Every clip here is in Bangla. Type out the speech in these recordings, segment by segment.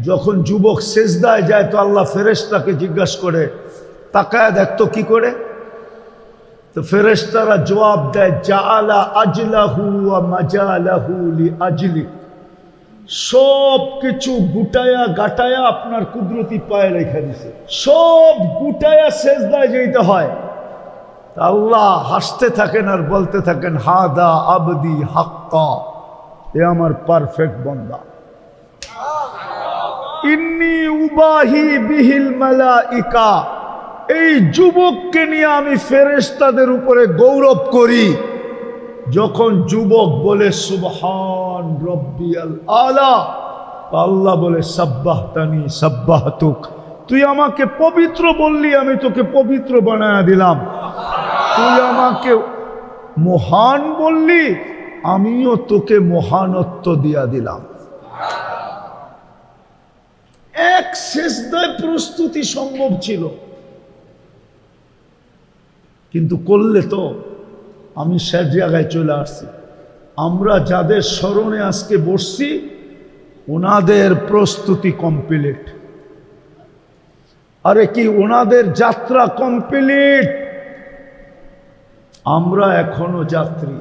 যখন যুবক সেজদায় যায় তো আল্লাহ ফেরেশতাকে জিজ্ঞাসা করে, তাকায় দেখতো কি করে? তো ফেরেশতারা জবাব দেয়, জাআলা আজলাহু ওয়া মাজালাহু লিআজলিক। সব কিছু গুটায়া গাটায়া আপনার কুদরতি পায়ে রেখে দিছে, সব গুটায়া সেজদায় যেতে হয়। আল্লাহ হাসতে থাকেন আর বলতে থাকেন, হাদা আবদি হাক্কা, এ আমার পারফেক্ট বান্দা। ইন্নী উবাহি বিহিল মালাইকা, এই যুবককে নিয়ে আমি ফেরেশতাদের উপরে গৌরব করি। যখন যুবক বলে সুবহান রব্বিয়াল আলা, আল্লাহ বলে সাব্বাহতানি সাব্বাহতুক, তুই আমাকে পবিত্র বললি, আমি তোকে পবিত্র বানায়া দিলাম। তুই আমাকে মহান বললি, আমিও তোকে মহানত্ব দিয়া দিলাম। এক সেজদায় প্রস্তুতি সম্ভব ছিল, কিন্তু করলে তো। আমি সে জায়গায় চলে আসছি, আমরা যাদের স্মরণে আজকে বসছি ওনাদের প্রস্তুতি কমপ্লিট। আরে কি ওনাদের যাত্রা কমপ্লিট, আমরা এখনো যাত্রী।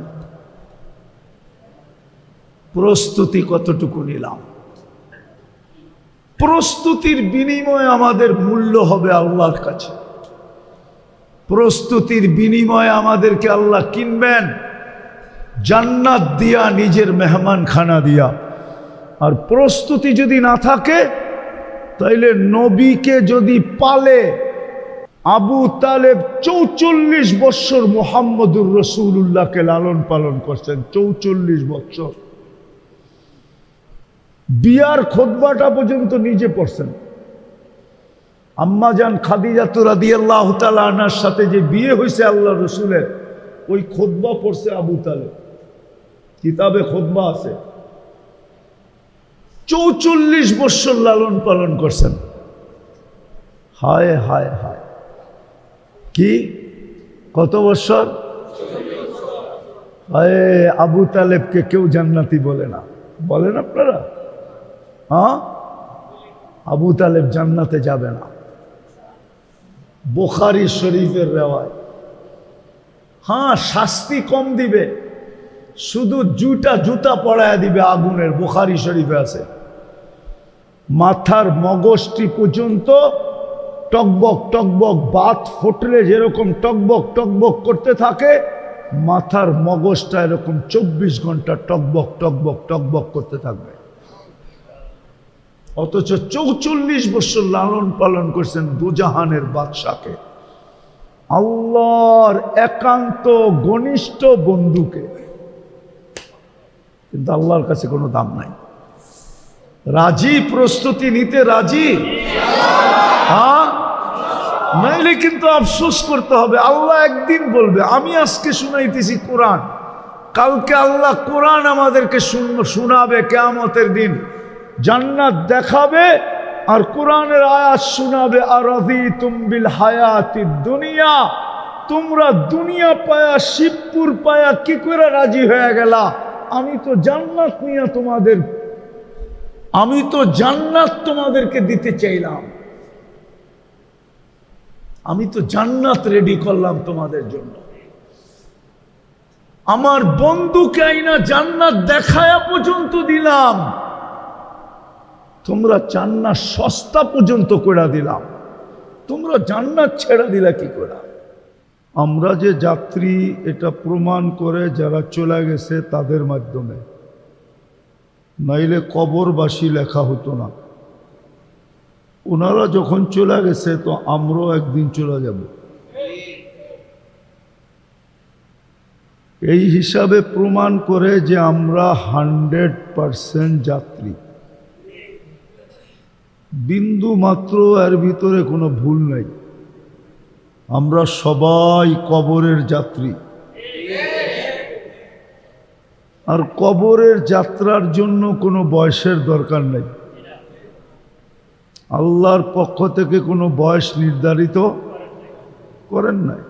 প্রস্তুতি কতটুকু নিলাম? প্রস্তুতির বিনিময়ে আমাদের মূল্য হবে আল্লাহর কাছে। প্রস্তুতির বিনিময়ে আমাদেরকে আল্লাহ কিনবেন জান্নাত দিয়া, নিজের মেহমানখানা দিয়া। আর প্রস্তুতি যদি না থাকে, তাইলে নবীকে যদি পালে, আবু তালেব ৪৪ বৎসর মুহাম্মদুর রাসূলুল্লাহকে লালন পালন করছেন, ৪৪ বৎসর। বিয়ার খুতবাটা পর্যন্ত নিজে পড়ছেন। আম্মাজান খাদিজা রাদিয়াল্লাহু তাআলা আনহার সাথে যে বিয়ে হয়েছে আল্লাহ রসুলের, ওই খুতবা পড়ছে আবু তালেব, কিতাবে খুতবা আছে। ৪৪ বৎসর লালন পালন করছেন। হায় হায় হায়, কি কত বৎসর? হায়, আবু তালেবকে কেউ জান্নাতি বলে না, বলেন আপনারা? হ্যাঁ, আবু তালেব জান্নাতে যাবে না। বুখারী শরীফের রেওয়ায়। হ্যাঁ, শাস্তি কম দিবে, শুধু জুতা পড়ায় দিবে আগুনের। বুখারী শরীফে আছে, মাথার মগজটি পর্যন্ত টকবক টকবক, বাত ফুটলে যেরকম টকবক টকবক করতে থাকে, মাথার মগজটা এরকম 24 ঘন্টা টকবক টকবক টকবক করতে থাকবে। অথচ ৪৪ বছর লালন পালন করছেন দুজাহানের বাদশাকে, আল্লাহর একান্ত ঘনিষ্ঠ বন্ধুকে। কিন্তু আল্লাহর কাছে কোনো দাম নাই। রাজি? প্রস্তুতি নিতে রাজি? হ্যাঁ, নাইলে কিন্তু আফসোস করতে হবে। আল্লাহ একদিন বলবে, আমি আজকে শুনাইতেছি কোরআন, কালকে আল্লাহ কোরআন আমাদেরকে শোনাবে কিয়ামতের দিন। জান্নাত দেখাবে আর কোরআনের আয়াত শোনাবে, আরাযীতুম বিল হায়াতিদ দুনিয়া, তোমরা দুনিয়া পায়া, শিবপুর পায়া কি করে রাজি হয়ে গেলা? আমি তো জান্নাত নিয়ে তোমাদেরকে দিতে চাইলাম, আমি তো জান্নাত রেডি করলাম তোমাদের জন্য। আমার বন্ধুকে আইনা জান্নাত দেখায়া পর্যন্ত দিলাম, তোমরা জান্নাত সস্তা পর্যন্ত করে দিলাম, তোমরা জান্নাত ছেড়ে দিলা কি করে? আমরা যে যাত্রী এটা প্রমাণ করে যারা চলে গেছে তাদের মাধ্যমে, নাইলে কবরবাসী লেখা হতো না। ওনারা যখন চলে গেছে তো আমরাও একদিন চলে যাব। এই হিসাবে প্রমাণ করে যে আমরা 100% যাত্রী, বিন্দু মাত্র এর ভিতরে কোনো ভুল নাই। আমরা সবাই কবরের যাত্রী। আর কবরের যাত্রার জন্য কোনো বয়সের দরকার নেই। আল্লাহর পক্ষ থেকে কোনো বয়স নির্ধারিত করেন নাই,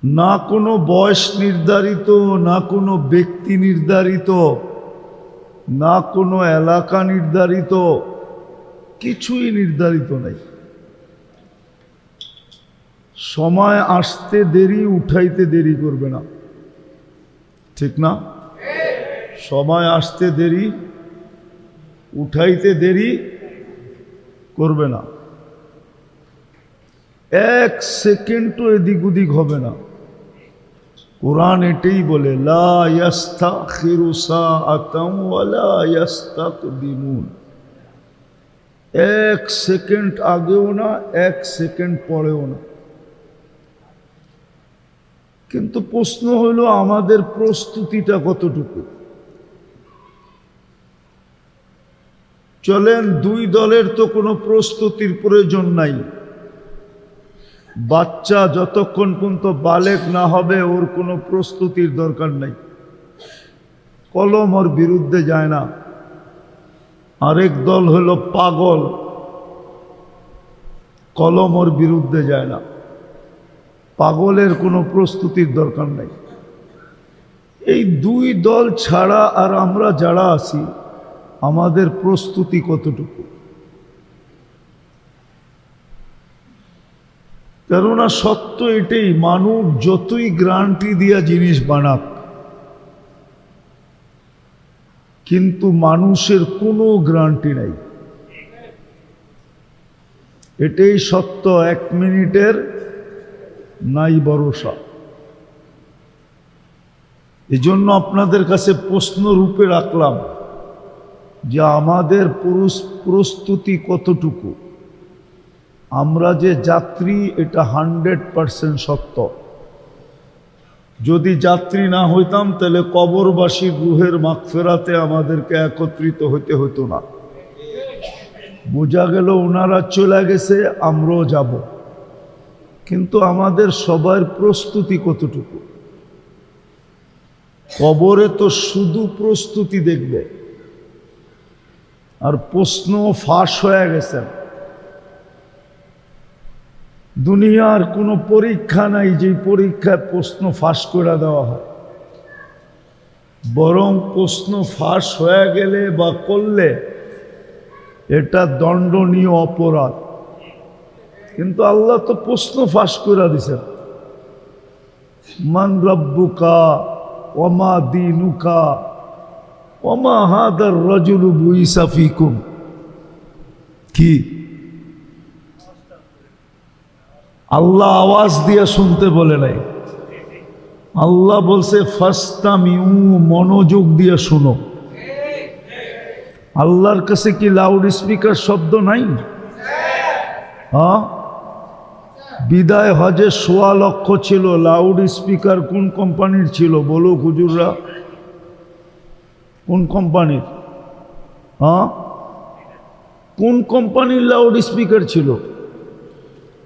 না কোনো বয়স নির্ধারিত, না কোনো ব্যক্তি নির্ধারিত, না কোনো এলাকা নির্ধারিত, কিছুই নির্ধারিত নাই। সময় আসতে দেরি, উঠাইতে দেরি করবে না, ঠিক না? সময় আসতে দেরি, উঠাইতে দেরি করবে না। এক সেকেন্ডও এদিক ওদিক হবে না। কোরআন এটাই বলে, লা ইয়াস্তাখিরু সাআতান ওয়া লা ইয়াস্তাকদিমুন। এক সেকেন্ড আগেও না, এক সেকেন্ড পরেও না। কিন্তু প্রশ্ন হলো আমাদের প্রস্তুতিটা কতটুকু। চলেন, দুই দলের তো কোনো প্রস্তুতির প্রয়োজন নাই। বাচ্চা যতক্ষণ পর্যন্ত বালেগ না হবে ওর কোনো প্রস্তুতির দরকার নাই, কলম ওর বিরুদ্ধে যায় না। আরেক দল হলো পাগল, কলম ওর বিরুদ্ধে যায় না, পাগলের কোনো প্রস্তুতির দরকার নাই। এই দুই দল ছাড়া আর আমরা যারা আছি আমাদের প্রস্তুতি কতটুকু? কেননা সত্য এটাই, মানুষ যতই গ্যারান্টি দিয়া জিনিস বানাক, কিন্তু মানুষের কোনো গ্যারান্টি নাই। এটাই সত্য, 1 মিনিটের নাই ভরসা। এজন্য আপনাদের কাছে প্রশ্ন রূপে রাখলাম যে আমাদের প্রস্তুতি কতটুকু। আমরা যে যাত্রী এটা 100% সত্য। যদি যাত্রী না হইতাম তাহলে কবরবাসীর রুহের মাগফিরাতে আমাদেরকে একত্রিত হইতে হতো না। বোঝা গেল ওনারা চলে গেছে, আমরাও যাব। কিন্তু আমাদের সবার প্রস্তুতি কতটুকু? কবরে তো শুধু প্রস্তুতি দেখবে, আর প্রশ্ন ফাঁস হয়ে গেছে। দুনিয়ার কোনো পরীক্ষা নাই যে পরীক্ষায় প্রশ্ন ফাঁস করে দেওয়া হয়। বরং প্রশ্ন ফাঁস হয়ে গেলে বা করলে এটা দণ্ডনীয় অপরাধ। কিন্তু আল্লাহ তো প্রশ্ন ফাঁস করে দিছেন, মান রাব্বুকা ওমা দীনুকা ওমা হাদার রাজুলু বুইসা ফিকুম। কি আল্লাহ আওয়াজ দিয়ে শুনতে বলে নাই, আল্লাহ বলছে ফাস্তামিউ, মনোযোগ দিয়ে শুনো। আল্লাহর কাছে কি লাউড স্পিকার শব্দ নাই? হ্যাঁ, বিদায় হজে ১৬ লক্ষ ছিল, লাউড স্পিকার কোন কোম্পানির ছিল বলো হুজুররা? কোন কোম্পানির? হ্যাঁ, কোন কোম্পানির লাউড স্পিকার ছিল?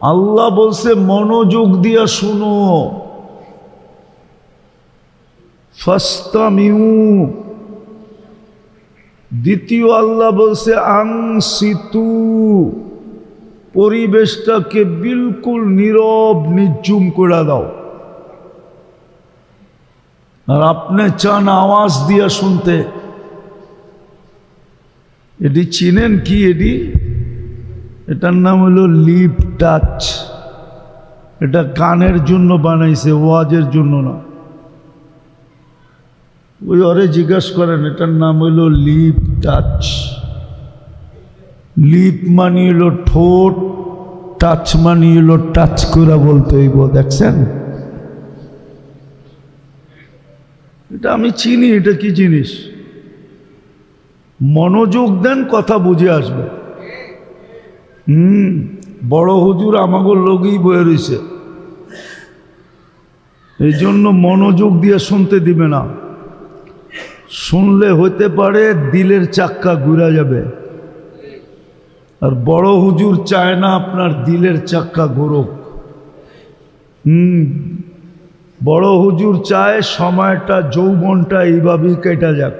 আল্লাহ বলছে মনোযোগ দিয়া শুনো, ফাস্তামিউ। দ্বিতীয় আল্লাহ বলছে আনসিতু, পরিবেশটাকে বিলকুল নীরব নিঝুম করে দাও। আর আপনি চান আওয়াজ দিয়া শুনতে। এটি চিনেন কি? এটার নাম হলো লিপ টাচ। এটা কানের জন্য বানাইছে, ওয়াজের জন্য না। ওই ওরে জিজ্ঞাসা করেন, এটার নাম হইল লিপ টাচ। লিপ মানি হলো ঠোঁট, টাচ মানি হলো টাচ করে বলতে হইব। দেখছেন, এটা আমি চিনি। এটা কি জিনিস? মনোযোগ দেন, কথা বুঝে আসবে। বড় হুজুর আমাকে লগেই বয়ে রয়েছে, এই জন্য মনোযোগ দিয়ে শুনতে দিবে না। শুনলে হতে পারে দিলের চাক্কা ঘুরে যাবে। আর বড় হুজুর চায় না আপনার দিলের চাক্কা ঘুরুক। বড় হুজুর চায় সময়টা, যৌবনটা এইভাবেই কেটে যাক।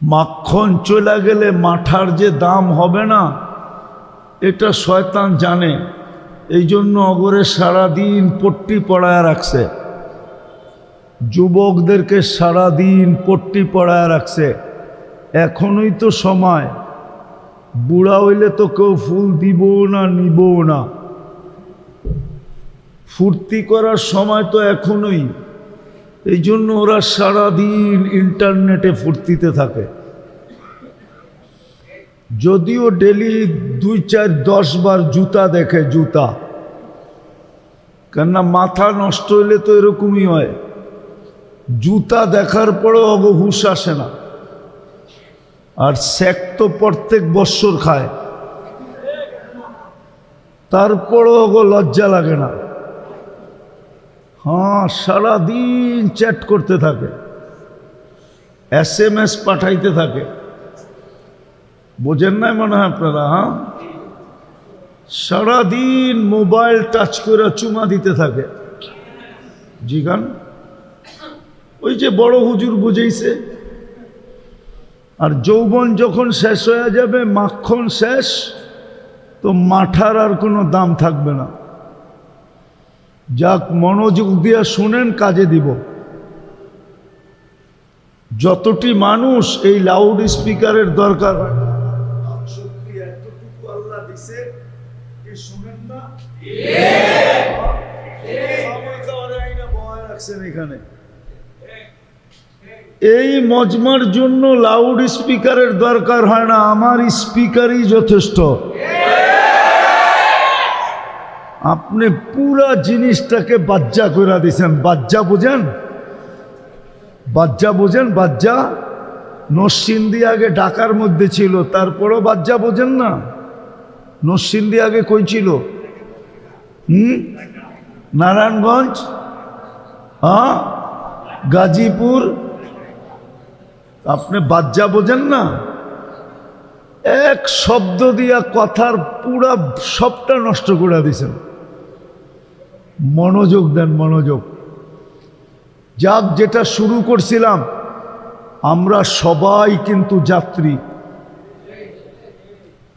মাখন চলে গেলে মাঠার যে দাম হবে না, এটা শয়তান জানে। এই জন্য অগরে সারাদিন পট্টি পড়ায় রাখছে। যুবকদেরকে সারাদিন পট্টি পড়ায় রাখছে, এখনই তো সময়, বুড়া হইলে তো কেউ ফুল দিব না, নিব না। ফুর্তি করার সময় তো এখনই, এই জন্য ওরা সারাদিন ইন্টারনেটে ফুর্তিতে থাকে। যদিও ডেলি 2, 4, 10 বার জুতা দেখে, জুতা, কেননা মাথা নষ্ট হইলে তো এরকমই হয়, জুতা দেখার পরেও অগ হুশ আসে না। আর সেক তো প্রত্যেক বৎসর খায়, তারপরেও অগ লজ্জা লাগে না। হ্যাঁ, সারাদিন চ্যাট করতে থাকে, SMS পাঠাইতে থাকে। বোঝেন নাই মনে হয় আপনারা? হ্যাঁ, সারাদিন মোবাইল টাচ করে চুমা দিতে থাকে। জিগান, ওই যে বড় হুজুর বুঝেইছে। আর যৌবন যখন শেষ হয়ে যাবে, মাখন শেষ, তো মাঠার আর কোনো দাম থাকবে না। যাক, মনোযোগ দিয়া শুনেন, কাজে দিব। যতটি মানুষ এই লাউড স্পিকারের দরকার হয় না, সত্যি এতটুকু আল্লাহ দিছে, কি শুনেন না? এখানে এই মজমার জন্য লাউড স্পিকারের দরকার হয় না, আমার স্পিকারই যথেষ্ট। আপনি পুরা জিনিসটাকে বাজ্জা করে দিছেন। বাজ্জা বুঝেন? বাজ্জা বুঝেন? বাজ্জা নরসিংদী আগে ঢাকার মধ্যে ছিল, তারপরও বাজ্জা বোঝেন না? নরসিংদী আগে কই ছিল? নারায়ণগঞ্জ, হ্যাঁ, গাজীপুর। আপনি বাজ্জা বোঝেন না? এক শব্দ দিয়া কথার পুরা সবটা নষ্ট করে দিছেন। মনোযোগ দেন, মনোযোগ। যাক, যেটা শুরু করছিলাম, আমরা সবাই কিন্তু যাত্রী।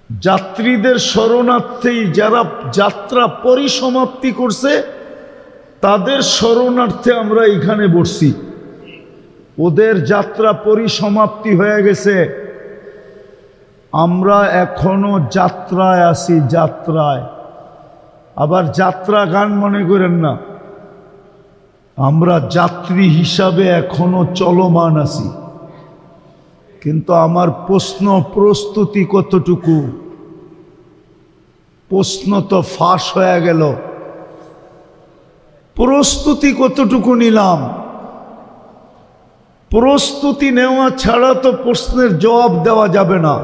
যাত্রীদের শরণার্থেই যারা যাত্রা পরিসমাপ্তি করছে, তাদের শরণার্থে আমরা এখানে বসছি। ওদের যাত্রা পরিসমাপ্তি হয়ে গেছে, আমরা এখনো যাত্রায় আছি, যাত্রায়। আবার যাত্রা গান মনে করেন না, আমরা যাত্রী হিসাবে এখনো চলমান আছি। কিন্তু আমার প্রশ্ন, প্রস্তুতি কতটুকু? প্রশ্ন তো ফাঁস হয়ে গেল, প্রস্তুতি কতটুকু নিলাম? প্রস্তুতি নেওয়া ছাড়া তো প্রশ্নের জবাব দেওয়া যাবে না।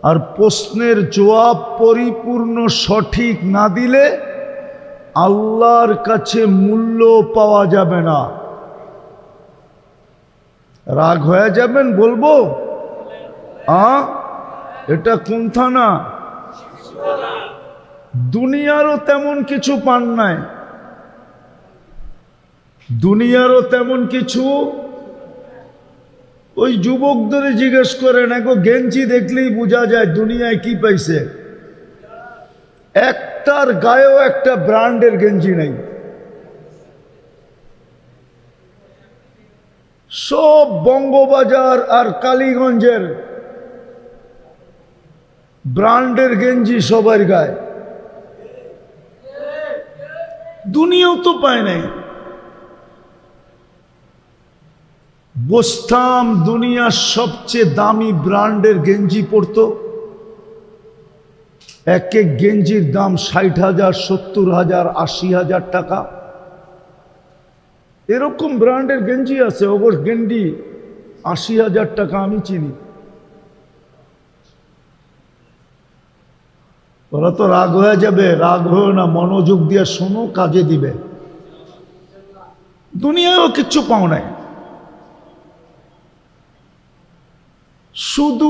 আর প্রশ্নের জবাব পরিপূর্ণ সঠিক না দিলে আল্লাহর কাছে মূল্য পাওয়া যাবে না। রাগ হয়ে যাবেন বলবো? এটা কোন থানা? দুনিয়ারও তেমন কিছু পান নাই, দুনিয়ারও তেমন কিছু। ওই যুবকদের জিজ্ঞেস করেন, এক গেঞ্জি দেখলেই বোঝা যায় দুনিয়ায় কি পাইছে। একটার গায়েও একটা ব্র্যান্ডের গেঞ্জি নেই, সব বঙ্গবাজার আর কালীগঞ্জের ব্র্যান্ডের গেঞ্জি সবার গায়ে। দুনিয়াও তো পায় নাই। বসতাম, দুনিয়ার সবচেয়ে দামি ব্র্যান্ডের গেঞ্জি পরতো, এক এক গেঞ্জির দাম 60,000, 70,000, 80,000 টাকা। এরকম ব্র্যান্ডের গেঞ্জি আছে, ওগর গেঞ্জি 80,000 টাকা আমি চিনি। ওরা তো রাগ হয়ে যাবে, রাগ হয়ে না, মনোযোগ দিয়ে শোনো, কাজে দিবে। দুনিয়ায়ও কিচ্ছু পাও নাই, শুধু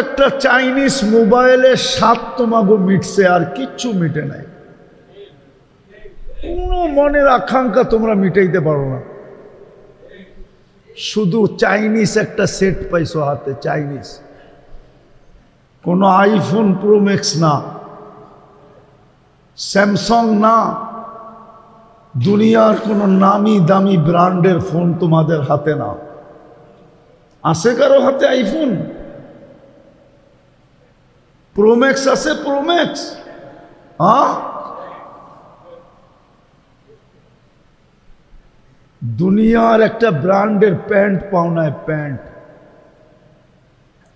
একটা চাইনিজ মোবাইলের স্বাদ তোমাকে মিটছে, আর কিচ্ছু মিটে নাই। কোনো মনের আকাঙ্ক্ষা তোমরা মিটাইতে পারো না। শুধু চাইনিজ একটা সেট পাইছো হাতে, চাইনিজ, কোনো আইফোন প্রো ম্যাক্স না, স্যামসাং না, দুনিয়ার কোনো নামি দামি ব্র্যান্ডের ফোন তোমাদের হাতে না। আছে কারো হাতে আইফোন? প্রোম্যাক্স আছে? প্রোম্যাক্স? হ্যাঁ, দুনিয়ার একটা ব্র্যান্ডের প্যান্ট পাও না, প্যান্ট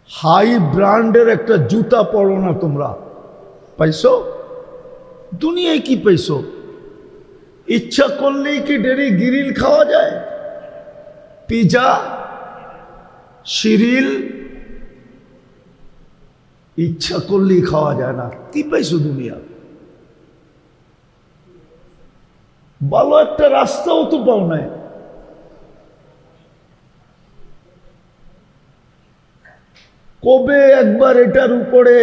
হাই ব্র্যান্ডের একটা জুতা পরো না তোমরা, পাইছো? দুনিয়ায় কি পাইছো? ইচ্ছা করলেই কি ডেরি গিরিল খাওয়া যায়? পিজা, সিরিল ইচ্ছা করলেই খাওয়া যায় না। কি পাইছো দুনিয়া? ভালো একটা রাস্তাও তো পাও নাই। কবে একবার এটার উপরে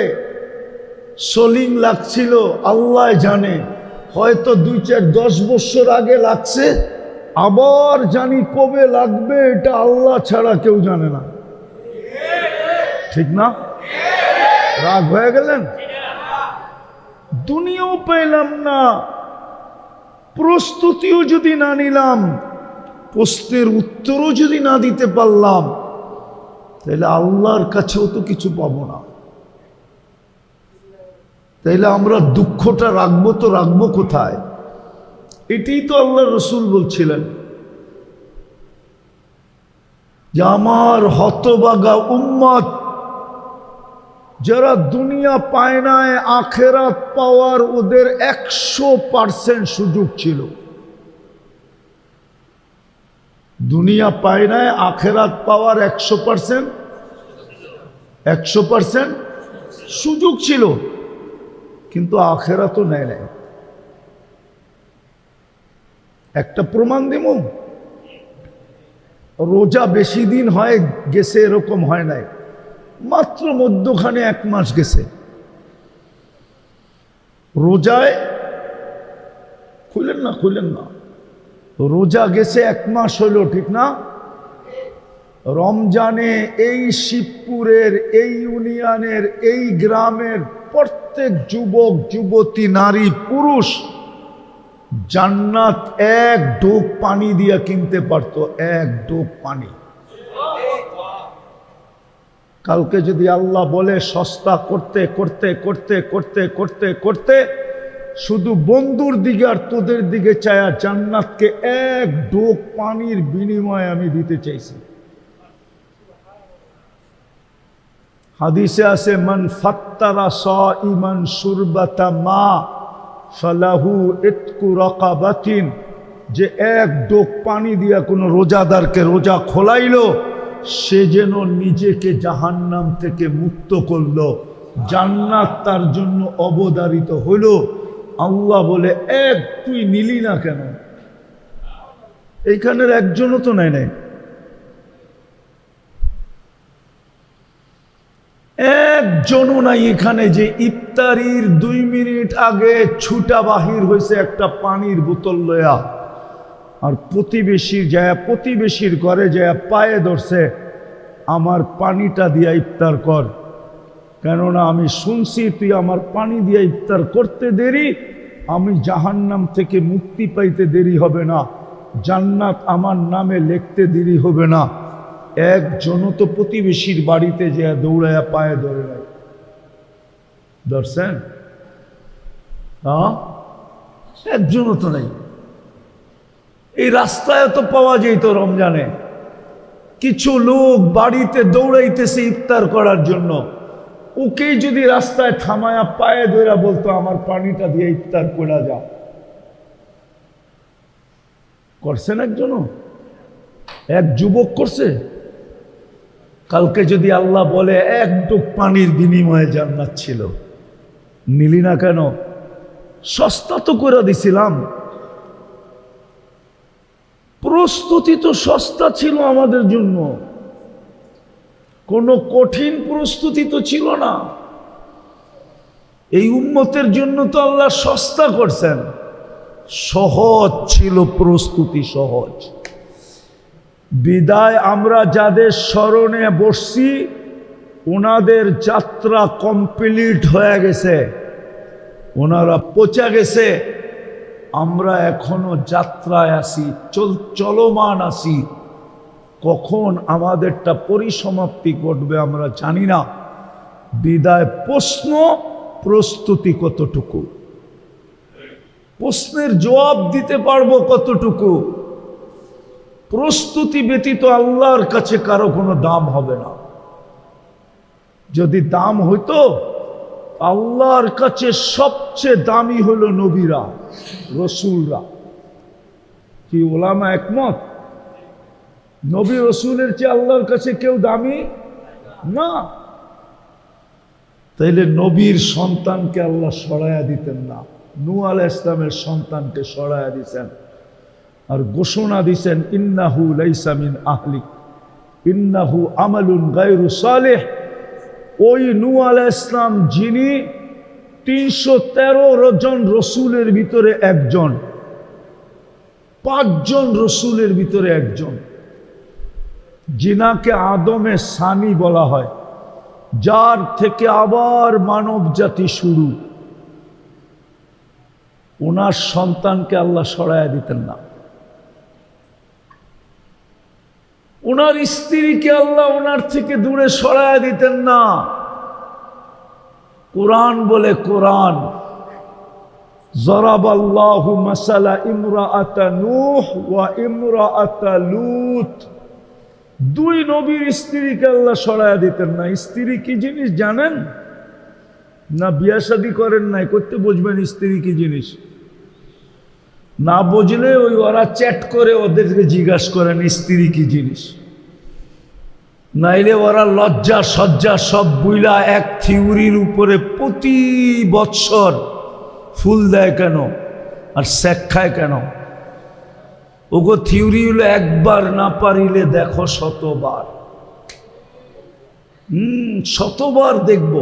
সোলিং লাগছিল আল্লাহ জানে, হয়তো 2-4-10 বছর আগে লাগছে, আবার জানি কবে লাগবে এটা আল্লাহ ছাড়া কেউ জানে না। ঠিক না? রাগ হয়ে গেলেন? দুনিয়াও পেলাম না, প্রস্তুতিও যদি না নিলাম, প্রশ্নের উত্তরও যদি না দিতে পারলাম, তাহলে আল্লাহর কাছেও তো কিছু পাবো না। তাইলে আমরা দুঃখটা রাখবো তো রাখবো কোথায়? এটাই তো আল্লাহ রসুল বলছিলেন যে আমার হতভাগা উম্মত যারা দুনিয়া পায় নাই, আখেরাত পাওয়ার ওদের 100% সুযোগ ছিল। দুনিয়া পায় নাই, আখেরাত পাওয়ার 100% সুযোগ ছিল, কিন্তু আখেরাতও নেয় নাই। একটা প্রমাণ দিব, রোজা বেশি দিন হয় গেছে এরকম হয় নাই, মাত্র মধ্যখানে 1 মাস গেছে রোজায়। খুলেন না, রোজা গেছে 1 মাস হইল, ঠিক না? রমজানে এই শিবপুরের, এই ইউনিয়নের, এই গ্রামের প্রত্যেক যুবক যুবতী, নারী পুরুষ জান্নাত 1 ঢোক পানি দিয়া কিনতে পারতো, 1 ঢোক পানি। কালকে যদি আল্লাহ বলে সস্তা করতে করতে করতে করতে করতে করতে শুধু বন্ধুর দিকে আর তোদের দিকে চায়া জান্নাতকে 1 ঢোক পানির বিনিময়ে আমি দিতে চাইছি। হাদিসে আছে মান ফাত্তারা সাইমান শুরবাতা মা ফালাহু ইতকু রাকাবাতিন, যে 1 ঢোক পানি দিয়া কোনো রোজাদারকে রোজা খোলাইলো, সে যেন নিজেকে জাহান্নাম থেকে মুক্ত করলো, জান্নাত তার জন্য অবধারিত হইল। আল্লাহ বলে, তুই নিলি না কেন? এইখানের একজনও তো নেয় নাই, একজনও নাই এখানে যে ইফতারির 2 মিনিট আগে ছুটা বাহির হয়েছে একটা পানির বোতল লয়া, আর প্রতিবেশীর ঘরে যায় পায়ে ধরছে, আমার পানিটা দিয়া ইফতার কর, কেননা আমি শুনছি তুই আমার পানি দিয়া ইফতার করতে দেরি, আমি জাহান্নাম থেকে মুক্তি পাইতে দেরি হবে না, জান্নাত আমার নামে লিখতে দেরি হবে না। একজনও তো প্রতিবেশীর বাড়িতে যে দৌড়াইয়া পায়ে ধরে নাই, ধরছেন? হ্যাঁ, একজনও তো নাই। এই রাস্তায় তো পাওয়া যেত রমজানে, কিছু লোক বাড়িতে দৌড়াইতেছে ইফতার করার জন্য, ওকেই যদি রাস্তায় থামায়া পায়ে ধরে বলতো আমার পানিটা দিয়ে ইফতার করে যাও, করছেন একজনও? 1 যুবক করছে? কালকে যদি আল্লাহ বলে 1 ঢোক পানির বিনিময়ে জান্নাত ছিল, নিলি না কেন? সস্তা তো করে দিছিলাম, প্রস্তুতি তো সস্তা ছিল আমাদের জন্য, কোনো কঠিন প্রস্তুতি তো ছিল না। এই উম্মতের জন্য তো আল্লাহ সস্তা করছেন, সহজ ছিল প্রস্তুতি, সহজ। বিদায় আমরা যাদের স্মরণে বসছি ওনাদের যাত্রা কমপ্লিট হয়ে গেছে, ওনারা পৌঁছে গেছে, আমরা এখনো যাত্রায় আছি, চলমান আছি। কখন আমাদেরটা পরিসমাপ্তি ঘটবে আমরা জানি না। বিদায় প্রশ্ন, প্রস্তুতি কতটুকু, প্রশ্নের জবাব দিতে পারবো কতটুকু। প্রস্তুতি ব্যতীত আল্লাহর কাছে কারো কোনো দাম হবে না। যদি দাম হইতো, আল্লাহর কাছে সবচেয়ে দামি হলো নবীরা, রসুলরা। কি ওলামা একমত? নবী রসুলের চেয়ে আল্লাহর কাছে কেউ দামি না। তাইলে নবীর সন্তানকে আল্লাহ সরাইয়া দিতেন না, নূহ আলাইহিস সালামের সন্তানকে সরাইয়া দিতেন আর ঘোষণা দিছেন, ইন্নাহু লাইসা মিন আহলিক ইন্নাহু আমালুন গায়রু সালেহ। ওই নূহ আলাইহিস সালাম যিনি 313 জন রসুলের ভিতরে একজন, 5 জন রসুলের ভিতরে একজন, যিনাকে আদমে সানি বলা হয়, যার থেকে আবার মানব জাতি শুরু। ওনার সন্তানকে আল্লাহ সরাইয়া দিতেন না। ওনার স্ত্রীকে আল্লাহ ওনার থেকে দূরে সরাইয়া দিতেন না। কোরআন বলে, কোরআন জরাবাল্লাহু মাসালা ইমরাআতা নূহ ওয়া ইমরাআতা লূত। 2 নবীর স্ত্রীকে আল্লাহ সরাইয়া দিতেন না। স্ত্রী কি জিনিস জানেন না? বিয়া শাদী করেন নাই, করতে বুঝবেন স্ত্রী কি জিনিস। না বুঝলে ওই ওরা চ্যাট করে ওদেরকে জিজ্ঞাসা করেন স্ত্রী কি জিনিস। নাইলে ওরা লজ্জা সজ্জা সব বুইলা এক থিওরির উপরে প্রতি বৎসর ফুল দেয় কেন আর শেখ খায় কেন? ওগো থিওরি হলো একবার না পারিলে দেখো শতবার। শতবার দেখব,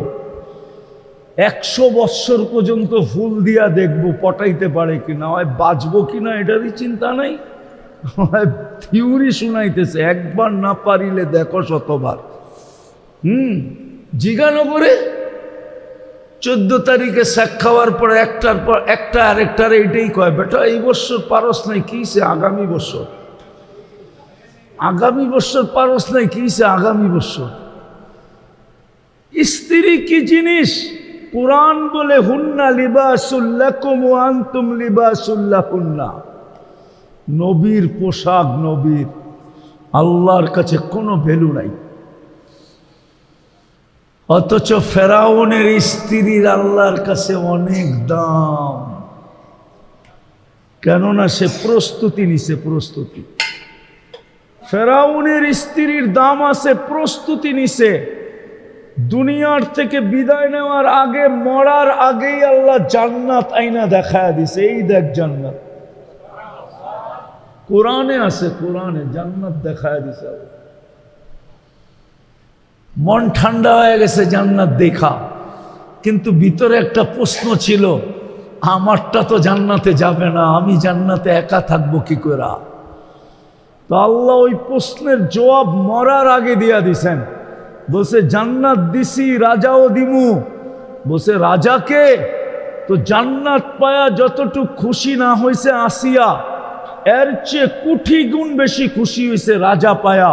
100 বৎসর পর্যন্ত ফুল দিয়া দেখবো পটাইতে পারে কিনা, হয় বাঁচবো কিনা এটারই চিন্তা নাই। থিওরি শুনাইতেছে, একবার না পারিলে দেখো শতবার। জিজ্ঞাসা করে 14 তারিখে শেখ খাওয়ার পর একটার পর একটা আরেকটার এইটাই কয়, বেটা এই বছর পারস নাই, কিসে আগামী বছর, আগামী বছর পারস নাই, কিসে আগামী বছর। স্ত্রী কি জিনিস? কুরআন বলে, হুন্না লিবাসুল লাকুম ওয়া আনতুম লিবাসুল লাহুন্না। নবীর পোশাক নবীর, আল্লাহর কাছে কোনো ভ্যালু নাই। অথচ ফেরাউনের স্ত্রীর আল্লাহর কাছে অনেক দাম, কেননা সে প্রস্তুতি নিছে। প্রস্তুতি, ফেরাউনের স্ত্রীর দাম আছে, প্রস্তুতি নিছে। দুনিয়ার থেকে বিদায় নেওয়ার আগে, মরার আগেই আল্লাহ জান্নাত আইনা দেখায় দিছে। এই দেখ জান্নাত, কোরআনে আছে, কোরআনে জান্নাত দেখায় দিছে। মন ঠান্ডা হয়ে গেছে জান্নাত দেখা, কিন্তু ভিতরে একটা প্রশ্ন ছিল, আমারটা তো জান্নাতে যাবে না, আমি জান্নাতে একা থাকবো কি করে? তো আল্লাহ ওই প্রশ্নের জবাব মরার আগে দিয়া দিছেন। বলছে জান্নাত দিছি, রাজাও দিমু। বলছে রাজাকে? তো জান্নাত পায়া যতটুক খুশি না হয়েছে আসিয়া, এর চেয়ে কোটি গুণ বেশি খুশি হয়েছে রাজা পায়া।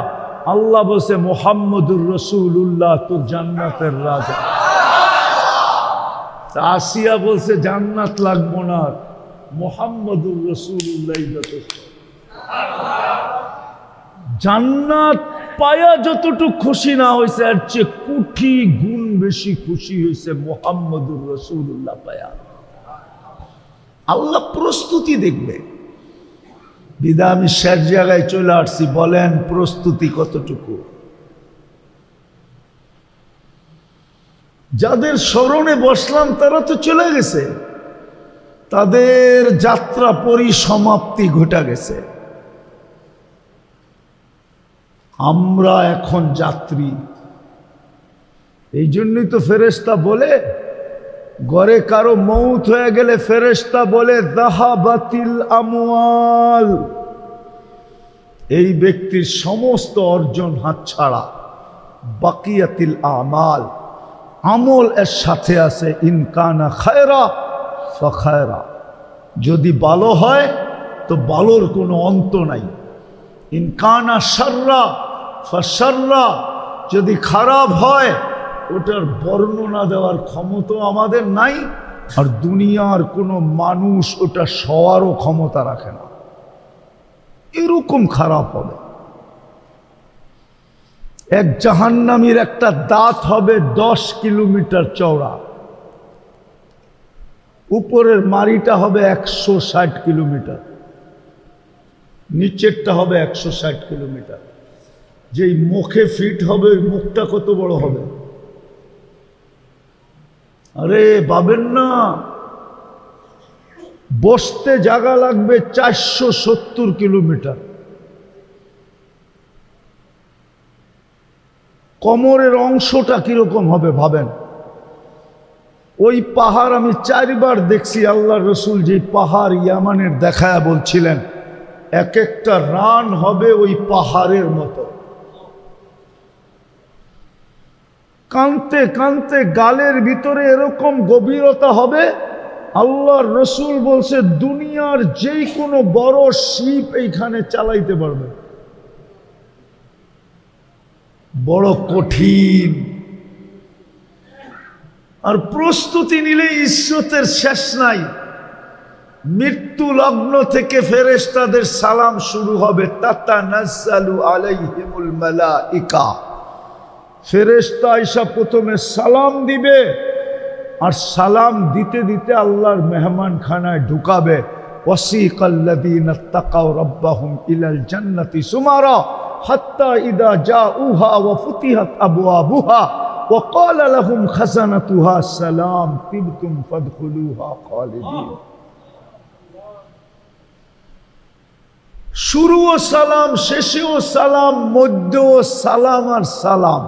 আল্লাহ বলছে মুহাম্মদুর রাসূলুল্লাহ তোর জান্নাতের রাজা। আসিয়া বলছে জান্নাত লাগবো না, মুহাম্মদুর রাসূলুল্লাহ যথেষ্ট। জান্নাত পায়া যতটুকু খুশি না হয়েছে, এর চেয়ে কোটি গুণ বেশি খুশি হয়েছে মুহাম্মদুর রাসূলুল্লাহ পায়া। আল্লাহ প্রস্তুতি দেখবে। বিদায় আমি শেষ জায়গায় চলে আসছি। বলেন প্রস্তুতি কতটুকু? যাদের স্মরণে বসলাম তারা তো চলে গেছে, তাদের যাত্রা পরিসমাপ্তি ঘটে গেছে। আমরা এখন যাত্রী। এই জন্যই তো ফেরেশতা বলে, ঘরে কারো মৌত হয়ে গেলে ফেরেশতা বলে যাহাবাতিল আমওয়াল, এই ব্যক্তির সমস্ত অর্জন হাতছাড়া। বাকিয়াতিল আমাল, আমল এর সাথে আছে। ইনকানা খায়রা ফাখায়রা, যদি ভালো হয় তো ভালোর কোনো অন্ত নাই। ইনকানা শাররা ফাশাররা, যদি খারাপ হয় ওটার বর্ণনা দেওয়ার ক্ষমতা আমাদের নাই, আর দুনিয়ার কোনো মানুষ ওটা সওয়ারও ক্ষমতা রাখে না, এরকম খারাপ হবে। এক জাহান্নামীর একটা দাঁত হবে 10 কিলোমিটার চওড়া, উপরের মাড়িটা হবে 160 কিলোমিটার, নিচেরটা হবে 160 কিলোমিটার। যেই মুখে ফিট হবে ওই মুখটা কত বড় হবে? আরে ভাবেন না, বসতে জায়গা লাগবে 470 কিলোমিটার। কোমরের অংশটা কিরকম হবে ভাবেন। ওই পাহাড় আমি 4 বার দেখছি। আল্লাহ রসুল যে পাহাড় ইয়ামানের দেখায় বলছিলেন এক একটা রান হবে ওই পাহাড়ের মতো। কানতে কানতে গালের ভিতরে এরকম গভীরতা হবে, আল্লাহর রসুল বলছে দুনিয়ার যে কোনো বড় শিপ এইখানে চালাইতে পারবে। বড় কঠিন। আর প্রস্তুতি নিলে ইজ্জতের শেষ নাই। মৃত্যু লগ্ন থেকে ফেরেশতাদের সালাম শুরু হবে, তাতানাজ্জালু আলাইহিমুল মালাইকা। ফেরেশতা আয়েশা প্রথমে সালাম দিবে, আর সালাম দিতে দিতে আল্লাহর মেহমানখানায় ঢুকাবে। ওয়াসিকাল্লাযীনা তাকাউ রাব্বাহুম ইলাল জান্নাতি সুমারা হাত্তা ইযা জাউহা ওয়া ফুতিহাত আবওয়াবুহা ওয়া ক্বালা লাহুম খাযানাতুহা সালাম তিবতুম ফাদখুলুহা খালিদিন। শুরুও সালাম, শেষেও সালাম, মধ্যেও সালাম আর সালাম।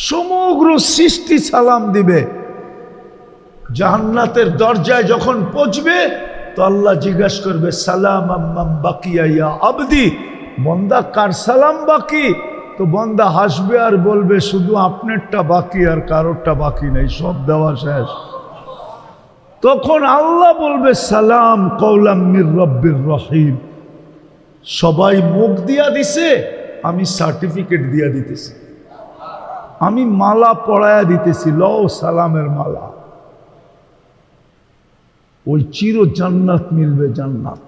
সমগ্র সৃষ্টি সালাম দিবে। জান্নাতের দরজায় যখন পৌঁছবে তো আল্লাহ জিজ্ঞাসা করবে সালাম আম্মাম বাকিয়া ইয়া আবদি, বন্দা কার সালাম বাকি? তো বন্দা হাসবে আর বলবে শুধু আপনারটা বাকি, আর কারোরটা বাকি নেই, সব দেওয়া শেষ। তখন আল্লাহ বলবে সালাম কওলাম মির রব্বির রহিম। সবাই মুখ দিয়া দিছে, আমি সার্টিফিকেট দিয়া দিতেছি, আমি মালা পড়ায়া দিতেছি, লও সালামের মালা। ওই চির জান্নাত মিলবে। জান্নাত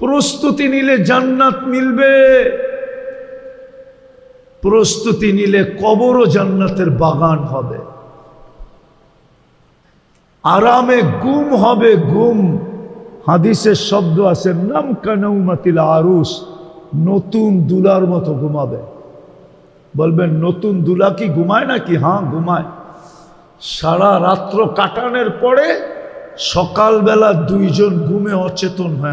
প্রস্তুতি নিলে জান্নাত মিলবে। প্রস্তুতি নিলে কবরও জান্নাতের বাগান হবে। আরামে গুম হবে, গুম। হাদিসের শব্দ আছে নাম কানাউমাতিল আরুস, নতুন দুলার মতো ঘুমাবে। বলবেন নতুন দুলা কি ঘুমায় নাকি? হ্যাঁ ঘুমায়। সারা রাত্র কাটানোর পরে সকালবেলা 2 জন ঘুমে অচেতন হয়।